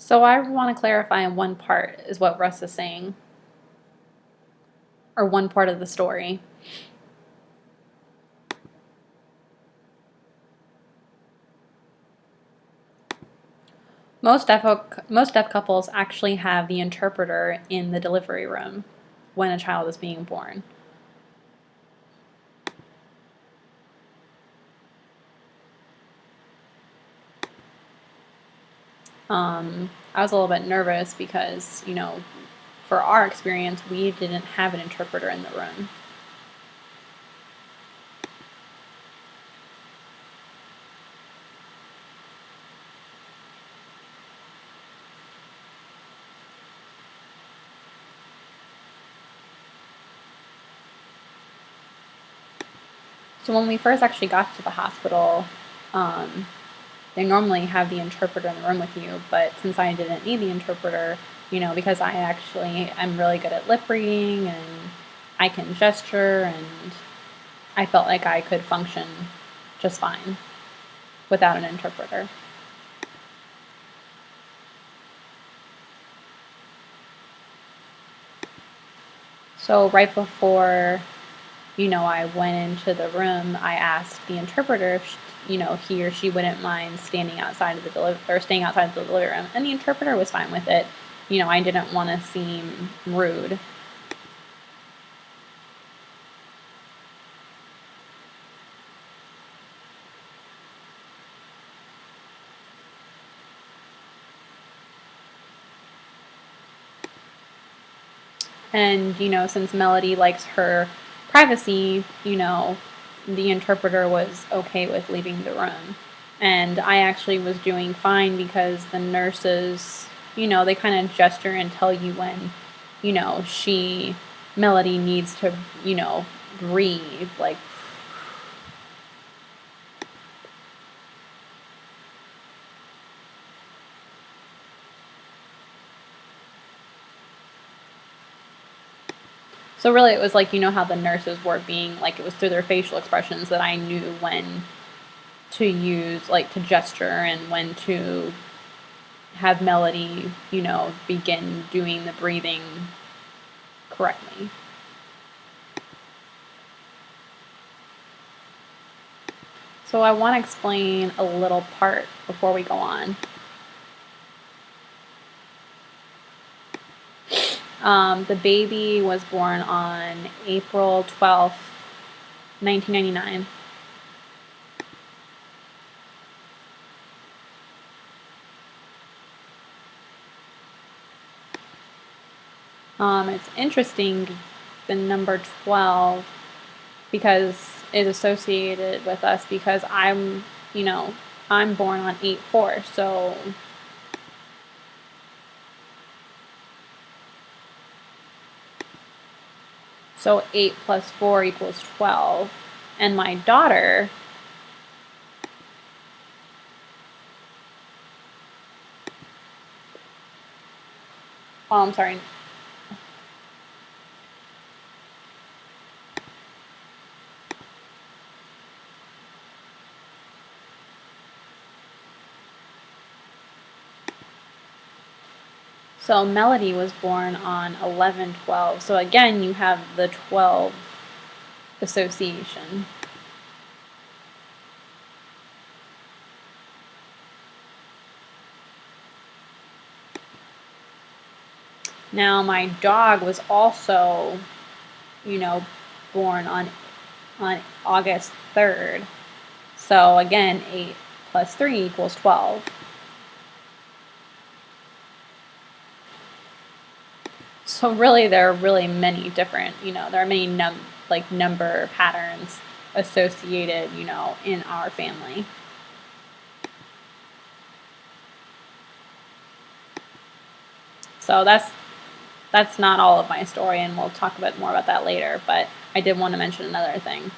So I want to clarify in one part is what Russ is saying, or one part of the story. Most deaf couples actually have the interpreter in the delivery room when a child is being born. I was a little bit nervous because, for our experience, we didn't have an interpreter in the room. So when we first actually got to the hospital, they normally have the interpreter in the room with you, but since I didn't need the interpreter, because I'm really good at lip reading and I can gesture, and I felt like I could function just fine without an interpreter. So right before, I went into the room, I asked the interpreter if, he or she wouldn't mind staying outside of the delivery room, and the interpreter was fine with it. I didn't want to seem rude. And, since Melody likes her privacy, the interpreter was okay with leaving the room. And I actually was doing fine because the nurses, they kind of gesture and tell you when, Melody needs to, breathe. Like, so really it was like, how the nurses were being, like, it was through their facial expressions that I knew when to use, like, to gesture and when to have Melody, begin doing the breathing correctly. So I want to explain a little part before we go on. The baby was born on April 12th, 1999. It's interesting, the number 12, because it's associated with us because I'm born on 8/4, so 8 plus 4 equals 12. And my daughter, I'm sorry. So Melody was born on 11/12. So again, you have the 12 association. Now my dog was also, born on August 3rd. So again, 8 plus 3 equals 12. So really, there are really many different, there are many number patterns associated, in our family. So that's not all of my story, and we'll talk a bit more about that later, but I did want to mention another thing.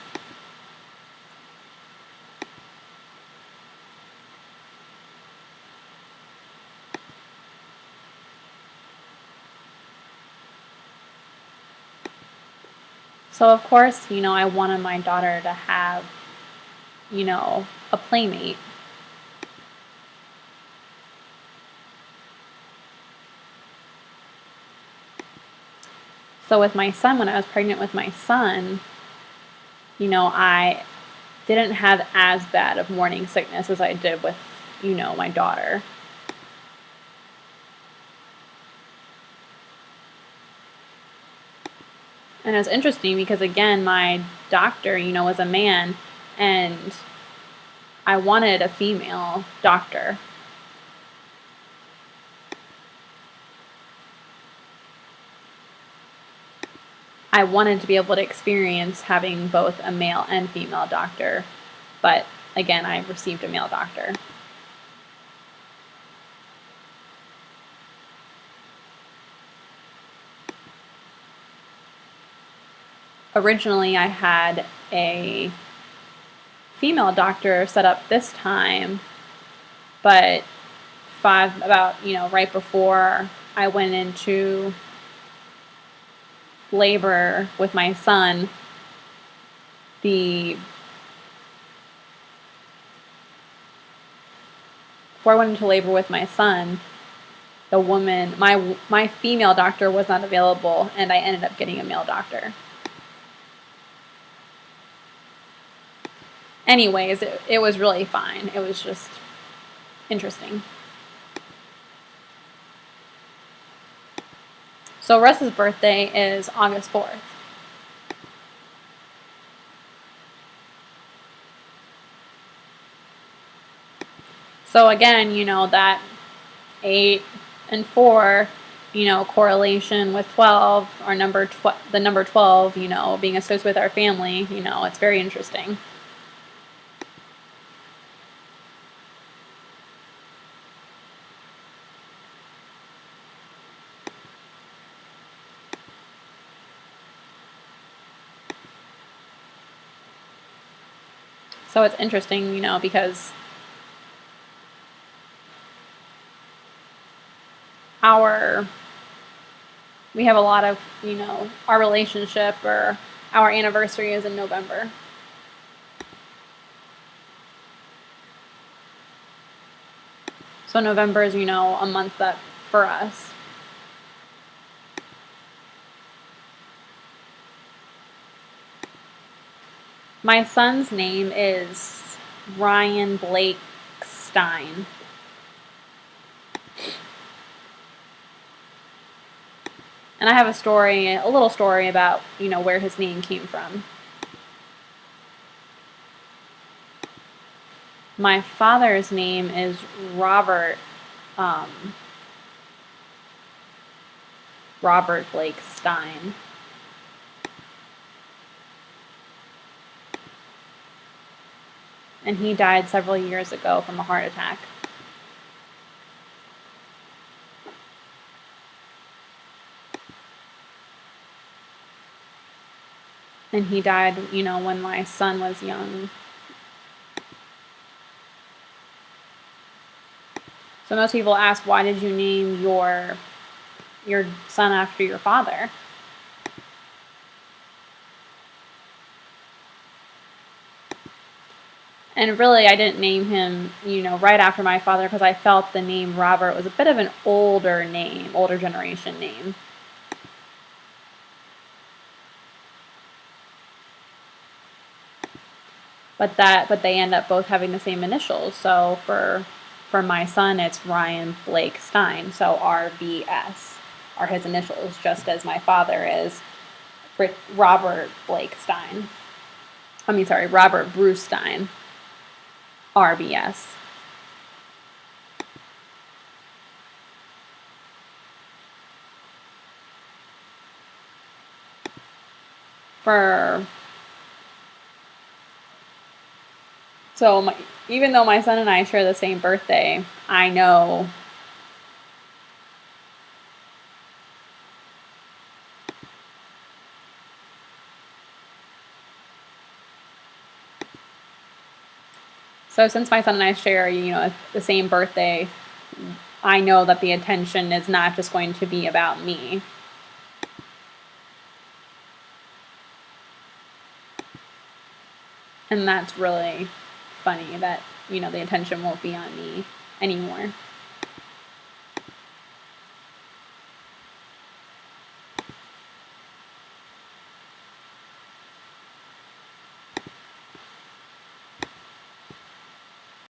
So of course, I wanted my daughter to have, a playmate. So with my son, when I was pregnant with my son, I didn't have as bad of morning sickness as I did with, my daughter. And it was interesting because, again, my doctor, was a man, and I wanted a female doctor. I wanted to be able to experience having both a male and female doctor, but again, I received a male doctor. Originally, I had a female doctor set up this time, but right before I went into labor with my son, before I went into labor with my son, the woman, my female doctor was not available, and I ended up getting a male doctor. Anyways, it was really fine. It was just interesting. So Russ's birthday is August 4th. So again, that 8 and 4, correlation with 12, or the number 12, being associated with our family, it's very interesting. So it's interesting, because we have a lot of, our relationship, or our anniversary is in November. So November is, a month that for us. My son's name is Ryan Blake Stein. And I have a little story about, where his name came from. My father's name is Robert Blake Stein. And he died several years ago from a heart attack. And he died, when my son was young. So most people ask, why did you name your son after your father? And really, I didn't name him, right after my father, because I felt the name Robert was a bit of an older generation name. But they end up both having the same initials. So for my son, it's Ryan Blake Stein. So RBS are his initials, just as my father is Robert Blake Stein. Robert Bruce Stein. RBS. Even though my son and I share the same birthday, I know So since my son and I share, the same birthday, I know that the attention is not just going to be about me. And that's really funny that, the attention won't be on me anymore.